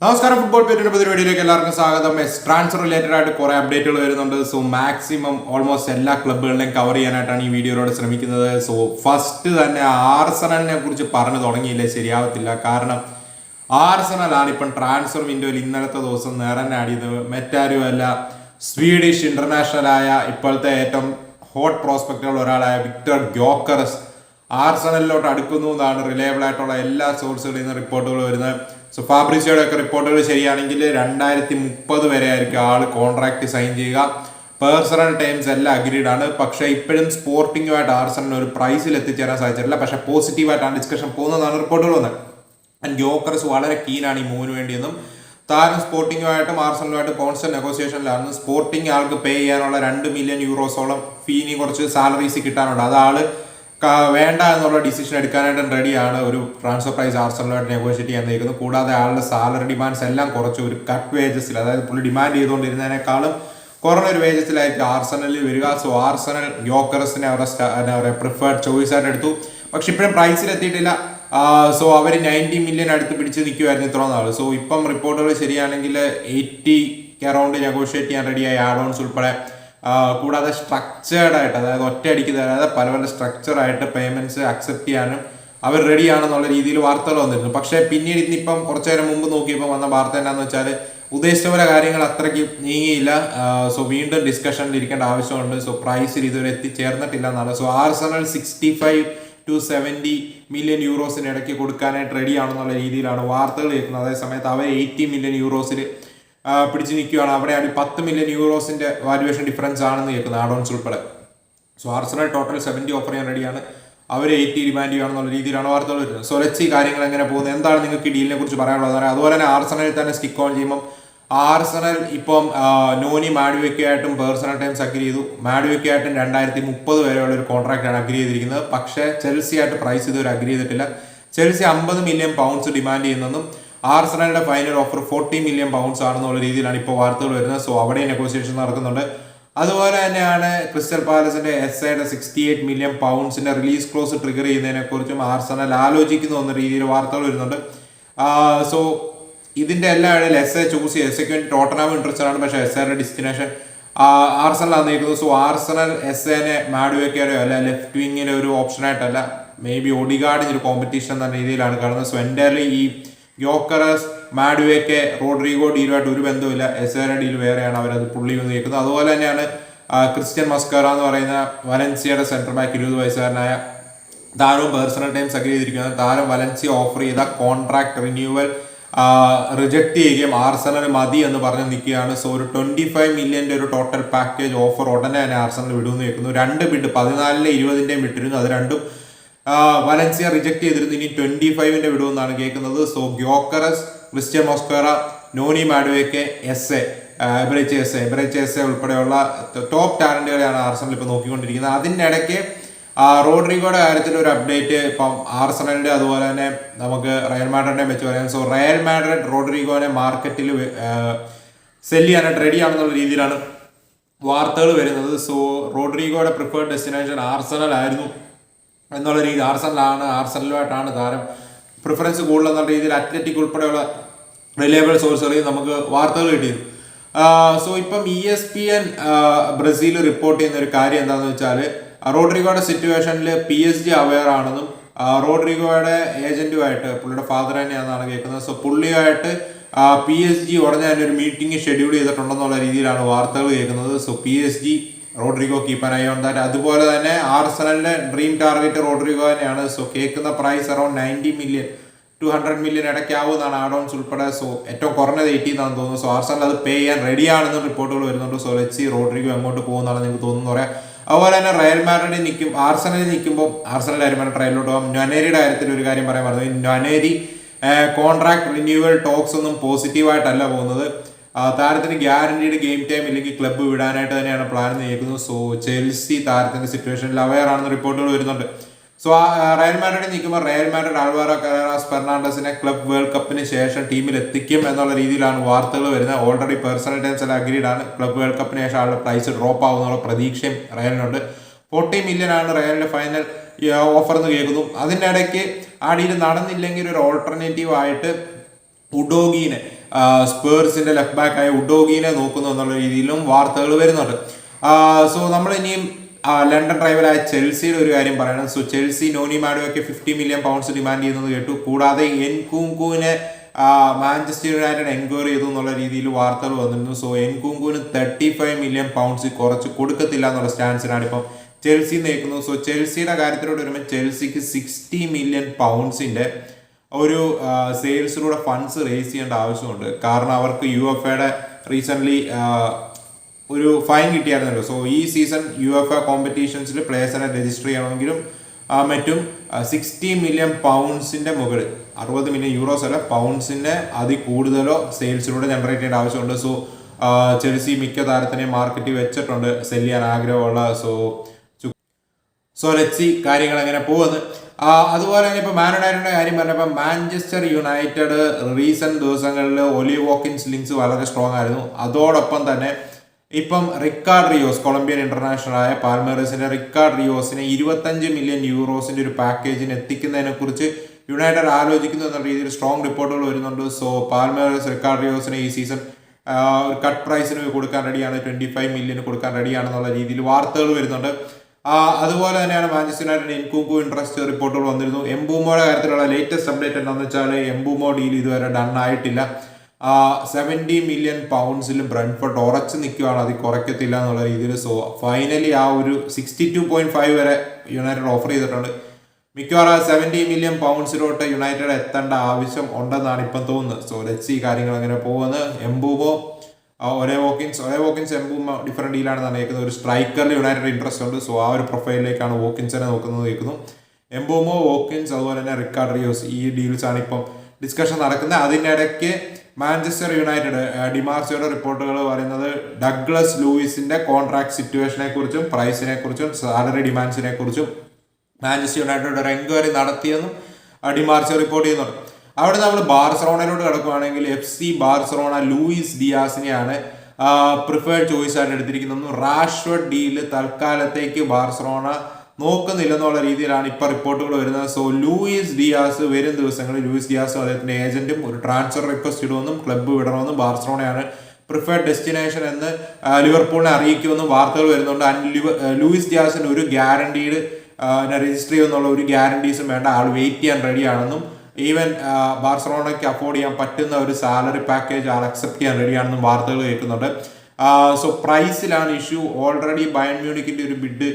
നമസ്കാരം. ഫുട്ബോൾ പേരിന്റെ പുതിയ വീഡിയോയിലേക്ക് എല്ലാവർക്കും സ്വാഗതം. ട്രാൻസ്ഫർ റിലേറ്റഡ് ആയിട്ട് കുറെ അപ്ഡേറ്റുകൾ വരുന്നുണ്ട്. സോ മാക്സിമം ഓൾമോസ്റ്റ് എല്ലാ ക്ലബ്ബുകളിലെയും കവർ ചെയ്യാനായിട്ടാണ് ഈ വീഡിയോയിലൂടെ ശ്രമിക്കുന്നത്. സോ ഫസ്റ്റ് തന്നെ ആർസണലിനെ കുറിച്ച് പറഞ്ഞു തുടങ്ങിയില്ലേ ശരിയാവത്തില്ല. കാരണം ആർസണലാണ് ഇപ്പം ട്രാൻസ്ഫർ വിൻഡോയിൽ ഇന്നലത്തെ ദിവസം നിറഞ്ഞാടിയത്. മറ്റാരും അല്ല, സ്വീഡിഷ് ഇന്റർനാഷണലായ ഇപ്പോഴത്തെ ഏറ്റവും ഹോട്ട് പ്രോസ്പെക്റ്റുള്ള ഒരാളായ വിക്ടർ ഗ്യോക്കറസ് ആർസണലിലോട്ട് അടുക്കുന്നു എന്നാണ് റിലയബിൾ ആയിട്ടുള്ള എല്ലാ സോഴ്സുകളിൽ നിന്ന് റിപ്പോർട്ടുകൾ വരുന്നത്. സോ ഫാബ്രിസിയോടെ ഒക്കെ റിപ്പോർട്ടുകൾ ശരിയാണെങ്കിൽ 2030 വരെ ആയിരിക്കും ആള് കോൺട്രാക്ട് സൈൻ ചെയ്യുക. പേഴ്സണൽ ടൈംസ് എല്ലാം അഗ്രീഡ് ആണ്. പക്ഷെ ഇപ്പോഴും സ്പോർട്ടിങ്ങുമായിട്ട് ആർസണലിന് ഒരു പ്രൈസിൽ എത്തിച്ചേരാൻ സാധിച്ചിട്ടില്ല. പക്ഷെ പോസിറ്റീവായിട്ടാണ് ഡിസ്കഷൻ പോകുന്നതാണ് റിപ്പോർട്ടുകൾ വന്നത്. ആൻഡ് ഗ്യോക്കറസ് വളരെ കീനാണ് ഈ മൂവിന് വേണ്ടിയെന്നും താരം സ്പോർട്ടിങ്ങുമായിട്ടും ആർസണലുമായിട്ട് കോൺസ്റ്റന്റ് നെഗോസിയേഷനിലാണ്. സ്പോർട്ടിങ് ആൾക്ക് പേ ചെയ്യാനുള്ള 2 മില്യൺ യൂറോസോളം ഫീനി കുറച്ച് സാലറീസ് കിട്ടാനുണ്ട്. അത് ആള് വേണ്ട എന്നുള്ള ഡിസിഷൻ എടുക്കാനായിട്ട് റെഡിയാണ്. ഒരു ട്രാൻസ്ഫർ പ്രൈസ് ആർസണലുമായിട്ട് നെഗോഷിയേറ്റ് ചെയ്യാൻ നിൽക്കുന്നു. കൂടാതെ ആളുടെ സാലറി ഡിമാൻഡ്സ് എല്ലാം കുറച്ച് ഒരു കട്ട് വേജസിൽ, അതായത് പുള്ളി ഡിമാൻഡ് ചെയ്തുകൊണ്ടിരുന്നതിനേക്കാളും കുറഞ്ഞൊരു വേജസിലായിരിക്കും ആർസണലിൽ വരിക. സോ ആർസണൽ ഗ്യോക്കറസിനെ അവരുടെ പ്രിഫേർഡ് ചോയ്സ് ആയിട്ട് എടുത്തു. പക്ഷെ ഇപ്പോഴും പ്രൈസിൽ എത്തിയിട്ടില്ല. സോ അവർ 90 മില്യൺ അടുത്ത് പിടിച്ച് നിൽക്കുമായിരുന്നു ഇത്ര നാൾ. സോ ഇപ്പം റിപ്പോർട്ടുകൾ ശരിയാണെങ്കിൽ 80 അറൗണ്ട് നെഗോഷിയേറ്റ് ചെയ്യാൻ റെഡിയായി, ആഡ് ഓൺസ് ഉൾപ്പെടെ. കൂടാതെ സ്ട്രക്ചേർഡ് ആയിട്ട്, അതായത് ഒറ്റയടിക്ക് തരാതെ പല പല സ്ട്രക്ചറായിട്ട് പേയ്മെന്റ്സ് അക്സെപ്റ്റ് ചെയ്യാനും അവർ റെഡിയാണെന്നുള്ള രീതിയിൽ വാർത്തകൾ വന്നിരുന്നു. പക്ഷേ പിന്നീട് ഇന്നിപ്പം കുറച്ചു നേരം മുമ്പ് നോക്കിയപ്പോൾ വന്ന വാർത്ത എന്താണെന്ന് വെച്ചാൽ ഉദ്ദേശിച്ച പോലെ കാര്യങ്ങൾ അത്രയ്ക്ക് നീങ്ങിയില്ല. സോ വീണ്ടും ഡിസ്കഷനിൽ ഇരിക്കേണ്ട ആവശ്യമുണ്ട്. സോ പ്രൈസിൽ ഇതുവരെ എത്തിച്ചേർന്നിട്ടില്ല എന്നാണ്. സോ ആർസണൽ 65 to 70 മില്യൺ യൂറോസിന് ഇടയ്ക്ക് കൊടുക്കാനായിട്ട് റെഡിയാണെന്നുള്ള രീതിയിലാണ് വാർത്തകൾ കേൾക്കുന്നത്. അതേസമയത്ത് അവർ 80 മില്യൺ യൂറോസിൽ പിടിച്ചു നിൽക്കുകയാണ്. അവിടെയാണ് 10 മില്യൺ യൂറോസിന്റെ വാല്യുവേഷൻ ഡിഫറൻസ് ആണെന്ന് കേൾക്കുന്നത്, ആഡോൺസ് ഉൾപ്പെടെ. സോ ആർസണൽ ടോട്ടൽ 70 ഓഫർ ചെയ്യാൻ റെഡിയാണ്, അവർ 80 ഡിമാൻഡ് ചെയ്യുകയാണെന്നുള്ള രീതിയിലാണ് വാർത്തകൾ വരുന്നത്. സോ ലെറ്റ്സ് സീ കാര്യങ്ങൾ എങ്ങനെ പോകുന്നത്, എന്താണ് നിങ്ങൾക്ക് ഈ ഡീലിനെ കുറിച്ച് പറയാനുള്ളത്. അതുപോലെ തന്നെ ആർസണലിൽ തന്നെ സ്റ്റിക്ക് ഓൺ ചെയ്യുമ്പോൾ ആർസണൽ ഇപ്പം നോനി മാഡ്വിക്കയായിട്ടും പേഴ്സണൽ ടൈംസ് അഗ്രി ചെയ്തു. മാഡ്വിക്കയായിട്ടും 2030 വരെയുള്ള ഒരു കോൺട്രാക്റ്റാണ് അഗ്രി ചെയ്തിരിക്കുന്നത്. പക്ഷേ ചെൽസി ആയിട്ട് പ്രൈസ് ഇതുവരെ അഗ്രി ചെയ്തിട്ടില്ല. ചെൽസി 50 മില്യൺ പൗണ്ട്സ് ഡിമാൻഡ് ചെയ്യുന്നതും ആർസണലിന്റെ ഫൈനൽ ഓഫർ 40 മില്യൺ പൗണ്ട്സ് ആണെന്നുള്ള രീതിയിലാണ് ഇപ്പോൾ വാർത്തകൾ വരുന്നത്. സോ അവിടെ നെഗോസിയേഷൻ നടക്കുന്നുണ്ട്. അതുപോലെ തന്നെയാണ് ക്രിസ്റ്റൽ പാലസിന്റെ SIയുടെ 68 മില്യൺ പൗണ്ട്സിന്റെ റിലീസ് ക്ലോസ് ട്രിഗർ ചെയ്യുന്നതിനെ കുറിച്ചും ആർസണൽ ആലോചിക്കുന്നു എന്ന രീതിയിൽ വാർത്തകൾ വരുന്നുണ്ട്. സോ ഇതിന്റെ എല്ലാ ഇടയിൽ SI ചൂസ് ചെയ്ത് SIക്ക് വേണ്ടി ടോട്ടനാം ഇൻട്രസ്റ്റഡ് ആണ്. പക്ഷേ SIയുടെ ഡെസ്റ്റിനേഷൻ ആർസണലാണ് നിൽക്കുന്നത്. സോ ആർസണൽ SIനെ മാഡ്വേക്കയോ അല്ല ലെഫ്റ്റ് വിങ്ങിലെ ഒരു ഓപ്ഷനായിട്ടല്ല, മേ ബി ഒഡിഗാർഡിന് ഒരു കോമ്പറ്റീഷൻ എന്ന രീതിയിലാണ് കാണുന്നത്. സോ എൻ്റെ ഈ ഗ്യോക്കറസ് മാഡ്വേക്കെ റോഡ്രിഗോ ഡീലുമായിട്ട് ഒരു ബന്ധമില്ല. SIയുടെ ഡീൽ വേറെയാണ്, അവരത് പുള്ളി വന്ന് കേൾക്കുന്നത്. അതുപോലെ തന്നെയാണ് ക്രിസ്ത്യൻ മസ്കറ എന്ന് പറയുന്ന വലൻസിയയുടെ സെൻട്രൽ ബാക്ക് 20 വയസ്സുകാരനായ താരവും പേഴ്സണൽ ടൈംസ് അഗ്രി ചെയ്തിരിക്കുന്നത്. താരം വലൻസിയ ഓഫർ ചെയ്ത കോൺട്രാക്ട് റിന്യൂവൽ റിജക്ട് ചെയ്യുകയും ആർസണൽ മതി എന്ന് പറഞ്ഞ് നിൽക്കുകയാണ്. സോ ഒരു 25 മില്യൻ്റെ ഒരു ടോട്ടൽ പാക്കേജ് ഓഫർ ഉടനെ തന്നെ ആർസണൽ വിടുമെന്ന് കേൾക്കുന്നു. 2 ബിഡ് 14 20 വിട്ടിരുന്നു, അത് രണ്ടും വലൻസിയ റിജക്ട് ചെയ്തിരുന്നു. ഇനി 25 വിടുമെന്നാണ് കേൾക്കുന്നത്. So Gyokeres, Christian Mosquera, Noni Madueke, Eberechi Eze ഉൾപ്പെടെയുള്ള ടോപ്പ് ടാലന്റുകളെയാണ് ആർസണൽ ഇപ്പോൾ നോക്കിക്കൊണ്ടിരിക്കുന്നത്. അതിനിടയ്ക്ക് റോഡ്രിഗോയുടെ കാര്യത്തിൽ ഒരു അപ്ഡേറ്റ് ഇപ്പം ആർസണലിന്റെ അതുപോലെ തന്നെ നമുക്ക് റയൽ മാഡ്രിഡിനെ വെച്ച് പറയാം. സോ റയൽ മാഡ്രിഡ് റോഡ്രിഗോനെ മാർക്കറ്റിൽ സെല് ചെയ്യാനായിട്ട് റെഡി ആണെന്നുള്ള രീതിയിലാണ് വാർത്തകൾ വരുന്നത്. സോ റോഡ്രിഗോയുടെ പ്രിഫേർഡ് ഡെസ്റ്റിനേഷൻ ആർസണൽ ആയിരുന്നു എന്നുള്ള രീതി, ആർസണലുമായിട്ടാണ് താരം പ്രിഫറൻസ് കൂടുതലെന്നുള്ള രീതിയിൽ അത്ലറ്റിക് ഉൾപ്പെടെയുള്ള റിലയബിൾ സോഴ്സുകളിൽ നമുക്ക് വാർത്തകൾ കിട്ടിയിരുന്നു. സോ ഇപ്പം ESPN ബ്രസീൽ റിപ്പോർട്ട് ചെയ്യുന്ന ഒരു കാര്യം എന്താണെന്ന് വെച്ചാൽ റോഡ്രിഗോയുടെ സിറ്റുവേഷനിൽ PSG അവെയർ ആണെന്നും റോഡ്രിഗോയുടെ ഏജന്റുമായിട്ട് പുള്ളിയുടെ ഫാദർ തന്നെയാണെന്നാണ് കേൾക്കുന്നത്. സോ പുള്ളിയായിട്ട് PSG ഉടനെ തന്നെ ഒരു മീറ്റിംഗ് ഷെഡ്യൂൾ ചെയ്തിട്ടുണ്ടെന്നുള്ള രീതിയിലാണ് വാർത്തകൾ കേൾക്കുന്നത്. സോ PSG റോഡ്രിഗോ കീപ്പൻ ആയി ഉണ്ടായിട്ട്, അതുപോലെ തന്നെ ആർസണലിന്റെ ഡ്രീം ടാർഗറ്റ് റോഡ്രിഗോ തന്നെയാണ്. സോ കേൾക്കുന്ന price around 90 million to 100 million ഇടയ്ക്കാവുന്നതാണ് ആഡോൺസ് ഉൾപ്പെടെ. സോ ഏറ്റവും കുറഞ്ഞത് 80 എന്നാണ് തോന്നുന്നു. സോ ആർസണൽ അത് പേ ചെയ്യാൻ റെഡിയാണെന്ന് റിപ്പോർട്ടുകൾ വരുന്നുണ്ട്. സോ ലെറ്റ്സ് സീ റോഡ്രിഗോ എങ്ങോട്ട് പോകുന്നതാണ് നിങ്ങൾക്ക് തോന്നുന്നു പറയാം. അതുപോലെ തന്നെ റയൽ മാഡ്രിഡിൽ ആർസണലിൽ നിൽക്കുമ്പോൾ ആർസണലിന്റെ കാര്യം ട്രയലിലോട്ട് പോകാം. നൊനേരിയുടെ കാര്യത്തിൽ ഒരു കാര്യം പറയാൻ പറഞ്ഞു. നൊനേരി കോൺട്രാക്ട് റിന്യൂവൽ ടോക്സ് ഒന്നും പോസിറ്റീവായിട്ടല്ല പോകുന്നത്. താരത്തിന് ഗ്യാരണ്ടീഡ് ഗെയിം ടൈം ഇല്ലെങ്കിൽ ക്ലബ്ബ് വിടാനായിട്ട് തന്നെയാണ് പ്ലാൻ നീക്കുന്നത്. സോ ചെൽസി താരത്തിന്റെ സിറ്റുവേഷനിൽ അവെയർ ആണെന്ന് റിപ്പോർട്ടുകൾ വരുന്നുണ്ട്. സോ റയൽ മാഡ്രിഡിൽ നിൽക്കുമ്പോൾ റയൽ മാഡ്രിഡ് ആൽവാരോ കരേറാസ് ഫെർണാണ്ടസിനെ ക്ലബ് വേൾഡ് കപ്പിന് ശേഷം ടീമിൽ എത്തിക്കും എന്നുള്ള രീതിയിലാണ് വാർത്തകൾ വരുന്നത്. ഓൾറെഡി പേഴ്സണൽ ടൈംസ് എല്ലാം അഗ്രീഡ് ആണ്. ക്ലബ് വേൾഡ് കപ്പിന് ശേഷം ആളുടെ പ്രൈസ് ഡ്രോപ്പ് ആവുന്നുള്ള പ്രതീക്ഷയും റയലിനുണ്ട്. 40 മില്യൺ ആണ് റയലിന്റെ ഫൈനൽ ഓഫർ എന്ന് കേൾക്കുന്നു. അതിൻ്റെ ഇടയ്ക്ക് ആ ഡീൽ നടന്നില്ലെങ്കിൽ ഒരു ഓൾട്ടർനേറ്റീവ് ആയിട്ട് ഉഡോഗീനെ സ്പേഴ്സിന്റെ ലെഫ്റ്റ് ബാക്കായ ഉഡോഗിനെ നോക്കുന്നു എന്നുള്ള രീതിയിലും വാർത്തകൾ വരുന്നുണ്ട്. സോ നമ്മൾ ഇനിയും ലണ്ടൻ റൈവലായ ചെൽസിയുടെ ഒരു കാര്യം പറയണം. സോ ചെൽസി നോനി മാഡുവൊക്കെ 50 മില്യൺ പൗണ്ട്സ് ഡിമാൻഡ് ചെയ്യുന്നത് കേട്ടു. കൂടാതെ എൻകുങ്കുവിനെ മാഞ്ചസ്റ്റർ യുണൈറ്റഡ് എൻക്വയറി ചെയ്തു എന്നുള്ള രീതിയിൽ വാർത്തകൾ വന്നിരുന്നു. സോ എൻകുങ്കുവിന് 35 മില്യൺ പൗണ്ട്സ് കുറച്ച് കൊടുക്കത്തില്ല എന്നുള്ള സ്റ്റാൻസിനാണ് ഇപ്പം ചെൽസി നയിക്കുന്നത്. സോ ചെൽസിയുടെ കാര്യത്തിലോട്ട് വരുമ്പോൾ ചെൽസിക്ക് 60 മില്യൺ പൗണ്ട്സിന്റെ ഒരു സെയിൽസിലൂടെ ഫണ്ട്സ് റേസ് ചെയ്യേണ്ട ആവശ്യമുണ്ട്. കാരണം അവർക്ക് UEFA റീസെൻ്റ്ലി ഒരു ഫൈൻ കിട്ടിയായിരുന്നല്ലോ. സോ ഈ സീസൺ UEFA കോമ്പറ്റീഷൻസിൽ പ്ലേയേഴ്സിനെ രജിസ്റ്റർ ചെയ്യണമെങ്കിലും മറ്റും 60 മില്യൺ പൗണ്ട്സിന്റെ മുകളിൽ, 60 മില്യൺ യൂറോസ് അല്ല പൗണ്ട്സിന്റെ അതിൽ കൂടുതലോ സെയിൽസിലൂടെ ജനറേറ്റ് ചെയ്യേണ്ട ആവശ്യമുണ്ട്. സോ ചെൽസി മിക്ക താരത്തിനെയും മാർക്കറ്റിൽ വെച്ചിട്ടുണ്ട് സെല് ചെയ്യാൻ ആഗ്രഹമുള്ള. സോ ലെറ്റ്സ് സീ കാര്യങ്ങൾ എങ്ങനെ പോകുന്നത്. അതുപോലെ തന്നെ ഇപ്പോൾ മാൻ യുണൈറ്റഡിന്റെ കാര്യം പറഞ്ഞപ്പോൾ മാഞ്ചസ്റ്റർ യുണൈറ്റഡ് റീസെന്റ് ദിവസങ്ങളിൽ ഒലി വോക്കിൻസ് ലിങ്ക്സ് വളരെ സ്ട്രോങ് ആയിരുന്നു. അതോടൊപ്പം തന്നെ ഇപ്പം റിക്കാർഡ് റിയോസ്, കൊളംബിയൻ ഇന്റർനാഷണൽ ആയ പാൽമേറസിന്റെ റിക്കാർഡ് റിയോസിനെ 25 മില്യൺ യൂറോസിന്റെ ഒരു പാക്കേജിന് എത്തിക്കുന്നതിനെ കുറിച്ച് യുണൈറ്റഡ് ആലോചിക്കുന്നു എന്ന രീതിയിൽ സ്ട്രോങ് റിപ്പോർട്ടുകൾ വരുന്നുണ്ട്. സോ പാൽമേറസ് റിക്കാർഡ് റിയോസിനെ ഈ സീസൺ ഒരു കട്ട് പ്രൈസിന് കൊടുക്കാൻ റെഡിയാണ്, 25 മില്യന് കൊടുക്കാൻ റെഡിയാണെന്നുള്ള രീതിയിൽ വാർത്തകൾ വരുന്നുണ്ട്. അതുപോലെ തന്നെയാണ് മാഞ്ചസ്റ്റർ യുണൈറ്റഡ് എൻകുങ്കു ഇൻട്രസ്റ്റ് റിപ്പോർട്ടുകൾ വന്നിരുന്നു. എംബൂമോയുടെ കാര്യത്തിലുള്ള ലേറ്റസ്റ്റ് അപ്ഡേറ്റ് എന്താണെന്ന് വെച്ചാൽ എംബൂമോ ഡീൽ ഇതുവരെ ഡൺ ആയിട്ടില്ല. 70 മില്യൺ പൗണ്ട്സിലും ബ്രെൻഫോർഡ് ഉറച്ചു നിൽക്കുകയാണ്, അത് കുറയ്ക്കത്തില്ല എന്നുള്ള രീതിയിൽ. സോ ഫൈനലി ആ ഒരു 62.5 വരെ യുണൈറ്റഡ് ഓഫർ ചെയ്തിട്ടുണ്ട്. മിക്കവാറും 70 മില്യൺ പൗണ്ട്സിലോട്ട് യുണൈറ്റഡ് എത്തേണ്ട ആവശ്യം ഉണ്ടെന്നാണ് ഇപ്പം തോന്നുന്നത്. സോ ലെറ്റ്സ് ഈ കാര്യങ്ങൾ അങ്ങനെ പോകുന്നത്. എംബൂമോ ഒരേ വോക്കിൻസ് എംബൂമോ ഡിഫറെന്റ് ഡീലാണെന്നാണ് കേൾക്കുന്നത്. ഒരു സ്ട്രൈക്കറിൽ യുണൈറ്റഡ് ഇൻട്രസ്റ്റ് ഉണ്ട്. സോ ആ ഒരു പ്രൊഫൈലിലേക്കാണ് വോക്കിൻസിനെ നോക്കുന്നത് കേൾക്കുന്നു. എംബൂമോ, വോക്കിൻസ്, അതുപോലെ തന്നെ റിക്കാർഡ് റിയോസ്, ഈ ഡീൽസ് ആണ് ഇപ്പം ഡിസ്കഷൻ നടക്കുന്നത്. അതിനിടയ്ക്ക് മാഞ്ചസ്റ്റർ യുണൈറ്റഡ് ഡിമാർസിയോയുടെ റിപ്പോർട്ടുകൾ പറയുന്നത് ഡഗ്ലസ് ലൂയിസിന്റെ കോൺട്രാക്ട് സിറ്റുവേഷനെ കുറിച്ചും പ്രൈസിനെ കുറിച്ചും സാലറി ഡിമാൻഡ്സിനെ കുറിച്ചും മാഞ്ചസ്റ്റർ യുണൈറ്റഡ് ഒരു എൻക്വയറി നടത്തിയെന്നും ഡിമാർസിയോ റിപ്പോർട്ട് ചെയ്യുന്നുണ്ട്. അവിടെ നമ്മൾ ബാർസലോണയിലോട്ട് കിടക്കുകയാണെങ്കിൽ FC ബാർസലോണ ലൂയിസ് ഡിയാസിനെയാണ് പ്രിഫേർഡ് ചോയ്സ് ആയിട്ട് എടുത്തിരിക്കുന്നത്. റാഷ്വർഡ് ഡീല് തൽക്കാലത്തേക്ക് ബാർസലോണ നോക്കുന്നില്ലെന്നുള്ള രീതിയിലാണ് ഇപ്പൊ റിപ്പോർട്ടുകൾ വരുന്നത്. സോ ലൂയിസ് ഡിയാസ് വരും ദിവസങ്ങളിൽ ലൂയിസ് ഡിയാസും അദ്ദേഹത്തിന്റെ ഏജന്റും ഒരു ട്രാൻസ്ഫർ റിക്വസ്റ്റ് ഇടുമെന്നും ക്ലബ്ബ് വിടണമെന്നും ബാർസലോണയാണ് പ്രിഫേർഡ് ഡെസ്റ്റിനേഷൻ എന്ന് ലിവർപൂളിനെ അറിയിക്കുമെന്നും വാർത്തകൾ വരുന്നുണ്ട്. ലൂയിസ് ഡിയാസിന് ഒരു ഗ്യാരണ്ടീഡ് രജിസ്റ്റർ ചെയ്യുമെന്നുള്ള ഒരു ഗ്യാരണ്ടീസും വേണ്ട, ആൾ വെയിറ്റ് ചെയ്യാൻ റെഡിയാണെന്നും ഈവൻ ബാർസലോണയ്ക്ക് അഫോർഡ് ചെയ്യാൻ പറ്റുന്ന ഒരു സാലറി പാക്കേജ് ആൾ അക്സെപ്റ്റ് ചെയ്യാൻ റെഡിയാണെന്നും വാർത്തകൾ കേൾക്കുന്നുണ്ട്. സോ പ്രൈസിലാണ് ഇഷ്യൂ. ഓൾറെഡി ബയൺ മ്യൂണിക്കിന്റെ ഒരു ബിഡ്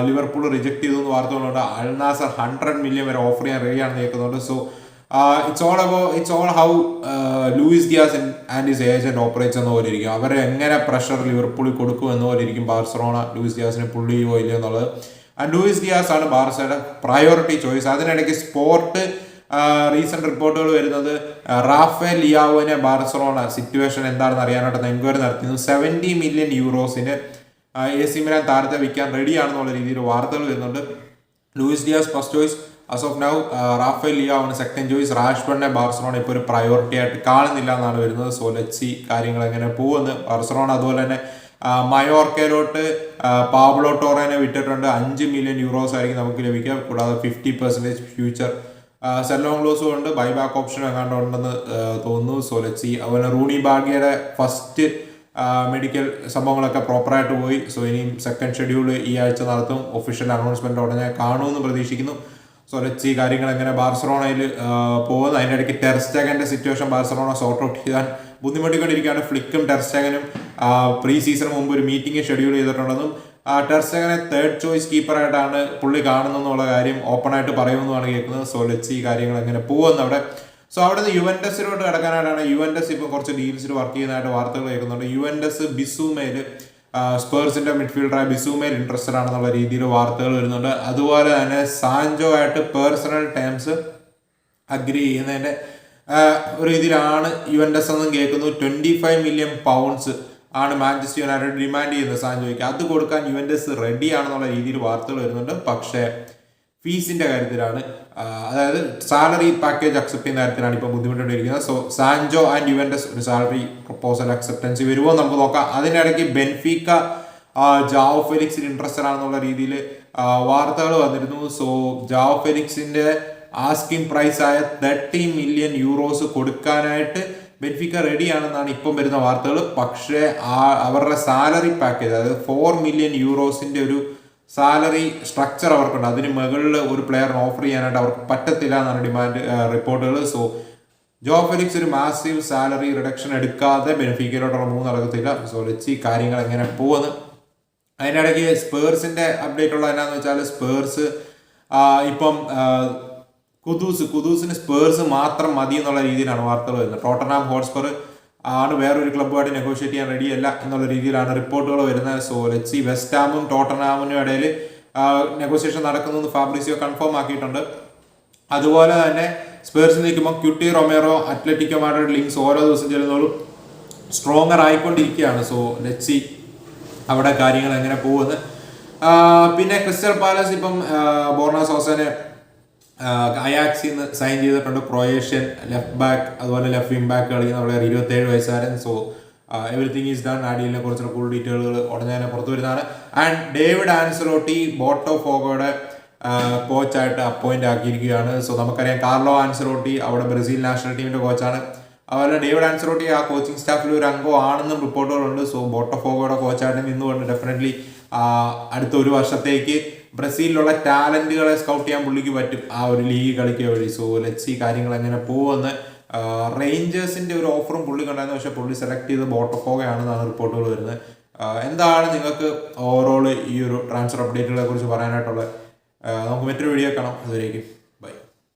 ലിവർപൂൾ റിജക്ട് ചെയ്തു എന്ന് വാർത്തകളുണ്ട്. അൽനാസർ 100 മില്യൺ വരെ ഓഫർ ചെയ്യാൻ റെഡിയാണെന്ന് കേൾക്കുന്നുണ്ട്. So it's all how Luis Diaz and his agent operates എന്ന പോലെ ഇരിക്കും. അവർ എങ്ങനെ പ്രഷർ ലിവർപൂളിൽ കൊടുക്കും എന്ന പോലെ ഇരിക്കും ബാർസലോണ ലൂയിസ് ഡിയാസിനെ പുള്ളി ചെയ്യുമോ ഇല്ലയോ എന്നുള്ളത്. ലൂയിസ് ഡിയാസ് ആണ് ബാർസയുടെ പ്രയോറിറ്റി ചോയ്സ്. അതിനിടയ്ക്ക് സ്പോർട്ട് റീസെന്റ് റിപ്പോർട്ടുകൾ വരുന്നത് റാഫേൽ ലിയാവോനെ ബാർസലോണ സിറ്റുവേഷൻ എന്താണെന്ന് അറിയാനായിട്ട് എൻക്വയറി നടത്തിയിരുന്നു. 70 മില്യൺ യൂറോസിന് AC മിലാൻ താരത്തെ വിൽക്കാൻ റെഡിയാണെന്നുള്ള രീതിയിൽ വാർത്തകൾ വരുന്നുണ്ട്. Luis Diaz first choice as of now, Rafael ലിയാവോന് സെക്കൻഡ് ചോയ്സ്. റാഷ്ബർഡിനെ ബാർസലോണ ഇപ്പോൾ ഒരു പ്രയോറിറ്റി ആയിട്ട് കാണുന്നില്ല എന്നാണ് വരുന്നത്. സോ ലെറ്റ്സ് സീ കാര്യങ്ങൾ എങ്ങനെ പോകുന്നത്. ബാർസലോണ അതുപോലെ തന്നെ മയോർക്കയിലോട്ട് പാബ്ലോ ടോറേനെ വിട്ടിട്ടുണ്ട്. 5 മില്യൺ യൂറോസ് ആയിരിക്കും നമുക്ക് ലഭിക്കുക. കൂടാതെ 50% ഫ്യൂച്ചർ സെല്ലോങ് ക്ലോസും ഉണ്ട്, ബൈബാക്ക് ഓപ്ഷനും എങ്ങാണ്ട് ഉണ്ടെന്ന് തോന്നുന്നു. So let's see. അതുപോലെ റൂണി ബാഗിയുടെ ഫസ്റ്റ് മെഡിക്കൽ സംഭവങ്ങളൊക്കെ പ്രോപ്പറായിട്ട് പോയി. സോ ഇനിയും സെക്കൻഡ് ഷെഡ്യൂൾ ഈ ആഴ്ച നടത്തും. ഒഫീഷ്യൽ അനൗൺസ്മെന്റ് ഉടനെ കാണുമെന്ന് പ്രതീക്ഷിക്കുന്നു. സോ ലെറ്റ്സ് ഈ കാര്യങ്ങൾ എങ്ങനെ ബാർസലോണയിൽ പോകുന്നത്. അതിൻ്റെ ഇടയ്ക്ക് ടെർ സ്റ്റെഗന്റെ സിറ്റുവേഷൻ ബാർസലോണ സോർട്ട് ഔട്ട് ചെയ്യാൻ ബുദ്ധിമുട്ടിക്കൊണ്ടിരിക്കുകയാണ്. ഫ്ലിക്കും ടെർ സ്റ്റെഗനും പ്രീ സീസണിന് മുമ്പ് ഒരു മീറ്റിംഗ് ഷെഡ്യൂൾ ചെയ്തിട്ടുണ്ടെന്നും ടെർ സ്റ്റെഗനെ തേർഡ് ചോയ്സ് കീപ്പറായിട്ടാണ് പുള്ളി കാണുന്നെന്നുള്ള കാര്യം ഓപ്പൺ ആയിട്ട് പറയുമെന്നാണ് കേൾക്കുന്നത്. സോ ലെറ്റ്സ് ഈ കാര്യങ്ങൾ എങ്ങനെ പോകുന്നത് അവിടെ. സോ അവിടെ നിന്ന് യുവന്റസിലോട്ട് കിടക്കാനായിട്ടാണ്. യുവന്റസ് ഇപ്പോൾ കുറച്ച് ഡീൽസിൽ വർക്ക് ചെയ്യുന്നതായിട്ട് വാർത്തകൾ കേൾക്കുന്നുണ്ട്. യുവന്റസ് ബിസുമേൽ, സ്പേഴ്സിന്റെ മിഡ്ഫീൽഡറായ ബിസുമേൽ ഇൻട്രസ്റ്റഡ് ആണെന്നുള്ള രീതിയിൽ വാർത്തകൾ വരുന്നുണ്ട്. അതുപോലെ തന്നെ സാൻജോ ആയിട്ട് പേഴ്സണൽ ടേംസ് അഗ്രി ചെയ്യുന്നതിന്റെ ഒരു രീതിയിലാണ് യുവന്റസ് എന്നും കേൾക്കുന്നു. 25 മില്യൺ പൗണ്ട്സ് ആണ് മാഞ്ചസ്റ്റർ യുണൈറ്റഡ് ഡിമാൻഡ് ചെയ്യുന്നത് സാൻജോയ്ക്ക്. അത് കൊടുക്കാൻ യുവന്റസ് റെഡി ആണെന്നുള്ള രീതിയിൽ വാർത്തകൾ വരുന്നുണ്ട്. പക്ഷേ ഫീസിന്റെ കാര്യത്തിലാണ്, അതായത് സാലറി പാക്കേജ് അക്സെപ്റ്റ് ചെയ്യുന്ന കാര്യത്തിലാണ് ഇപ്പോൾ ബുദ്ധിമുട്ടുകൊണ്ടിരിക്കുന്നത്. സോ സാൻജോ ആൻഡ് യുവന്റസ് ഒരു സാലറി പ്രപ്പോസൽ അക്സെപ്റ്റൻസ് വരുമോ നമുക്ക് നോക്കാം. അതിനിടയ്ക്ക് ബെൻഫീക്ക ജാവോ ഫെലിക്സിന് ഇൻട്രസ്റ്റഡ് ആണെന്നുള്ള രീതിയിൽ വാർത്തകൾ വന്നിരുന്നു. സോ ജാവോ ഫെലിക്സിന്റെ ആസ്കിംഗ് പ്രൈസ് ആയ 30 മില്യൺ യൂറോസ് കൊടുക്കാനായിട്ട് ബെൻഫിക്ക റെഡിയാണെന്നാണ് ഇപ്പം വരുന്ന വാർത്തകൾ. പക്ഷേ അവരുടെ സാലറി പാക്കേജ്, അതായത് 4 മില്യൺ യൂറോസിൻ്റെ ഒരു സാലറി സ്ട്രക്ചർ അവർക്കുണ്ട്. അതിന് മുകളിൽ ഒരു പ്ലെയറിന് ഓഫർ ചെയ്യാനായിട്ട് അവർക്ക് പറ്റത്തില്ല എന്നാണ് ഡിമാൻഡ് റിപ്പോർട്ടുകൾ. സോ ജോ ഫെലിക്സ് ഒരു മാസീവ് സാലറി റിഡക്ഷൻ എടുക്കാതെ ബെൻഫിക്കയിലോട്ടുള്ള മൂവ് നടക്കത്തില്ല. സോ ലെറ്റ്സ് സീ കാര്യങ്ങൾ എങ്ങനെ പോകുന്നു. അതിനിടയ്ക്ക് സ്പേഴ്സിന്റെ അപ്ഡേറ്റ് ഉള്ളത് എന്നാന്ന് വെച്ചാൽ സ്പേഴ്സ് ഇപ്പം കുദൂസിന് സ്പേഴ്സ് മാത്രം മതി എന്നുള്ള രീതിയിലാണ് വാർത്തകൾ വരുന്നത്. ടോട്ടൻഹാം ഹോട്ട്സ്പർ ആണ് വേറൊരു ക്ലബ്ബുമായിട്ട് നെഗോഷിയേറ്റ് ചെയ്യാൻ റെഡിയല്ല എന്നുള്ള രീതിയിലാണ് റിപ്പോർട്ടുകൾ വരുന്നത്. സോ ലെറ്റ്സ് സീ വെസ്റ്റ് ഹാമും ടോട്ടൻഹാമിനും ഇടയിൽ നെഗോഷിയേഷൻ നടക്കുന്നു ഫാബ്രിസിയോ കൺഫേം ആക്കിയിട്ടുണ്ട്. അതുപോലെ തന്നെ സ്പേഴ്സ് നിൽക്കുമ്പോൾ cutie Romero Atletico Madrid links ഓരോ ദിവസം ചെല്ലുന്നതോളും സ്ട്രോങ്ങർ ആയിക്കൊണ്ടിരിക്കുകയാണ്. സോ ലെറ്റ്സ് സീ അവിടെ കാര്യങ്ങൾ എങ്ങനെ പോകുന്നത്. പിന്നെ ക്രിസ്റ്റൽ പാലസ് ഇപ്പം ബോർണ സോസനെ അയാക്സിൽ നിന്ന് സൈൻ ചെയ്തിട്ടുണ്ട്. ക്രൊയേഷ്യൻ ലെഫ്റ്റ് ബാക്ക് അതുപോലെ ലെഫ്റ്റ് വിങ് ബാക്ക് കളിക്കുന്ന അവിടെ 27 വയസ്സുകാരൻ. So everything is done. ആ ഡീലിനെ കുറിച്ചുള്ള ഫുൾ ഡീറ്റെയിലുകൾ ഉടനെ തന്നെ പുറത്തു വരുന്നതാണ്. ആൻഡ് ഡേവിഡ് ആൻസലോട്ടി ബോട്ടോഫോഗോയുടെ കോച്ചായിട്ട് അപ്പോയിന്റ് ആക്കിയിരിക്കുകയാണ്. സോ നമുക്കറിയാം കാർലോ ആൻസലോട്ടി അവിടെ ബ്രസീൽ നാഷണൽ ടീമിന്റെ കോച്ചാണ്. അതുപോലെ ഡേവിഡ് ആൻസലോട്ടി ആ കോച്ചിങ് സ്റ്റാഫിൽ ഒരു അംഗമാണെന്നും റിപ്പോർട്ടുകളുണ്ട്. സോ ബോട്ടോഫോഗോയുടെ കോച്ചായിട്ട് നിന്നുകൊണ്ട് ഡെഫിനറ്റ്ലി അടുത്ത ഒരു വർഷത്തേക്ക് ബ്രസീലിലുള്ള ടാലന്റുകളെ സ്കൗട്ട് ചെയ്യാൻ പുള്ളിക്ക് പറ്റും ആ ഒരു ലീഗ് കളിക്കുക വഴി. സോ ലെറ്റ്സ് ഈ കാര്യങ്ങൾ എങ്ങനെ പോകുമെന്ന്. റേഞ്ചേഴ്സിന്റെ ഒരു ഓഫറും പുള്ളി കണ്ടായിരുന്നു, പക്ഷെ പുള്ളി സെലക്ട് ചെയ്ത് ബോട്ടോഫോഗയാണെന്നാണ് റിപ്പോർട്ടുകൾ വരുന്നത്. എന്താണ് നിങ്ങൾക്ക് ഓവറോൾ ഈ ഒരു ട്രാൻസ്ഫർ അപ്ഡേറ്റുകളെ കുറിച്ച് പറയാനായിട്ടുള്ളത്? നമുക്ക് മറ്റൊരു വീഡിയോ കാണാം. അതുവരേക്കും.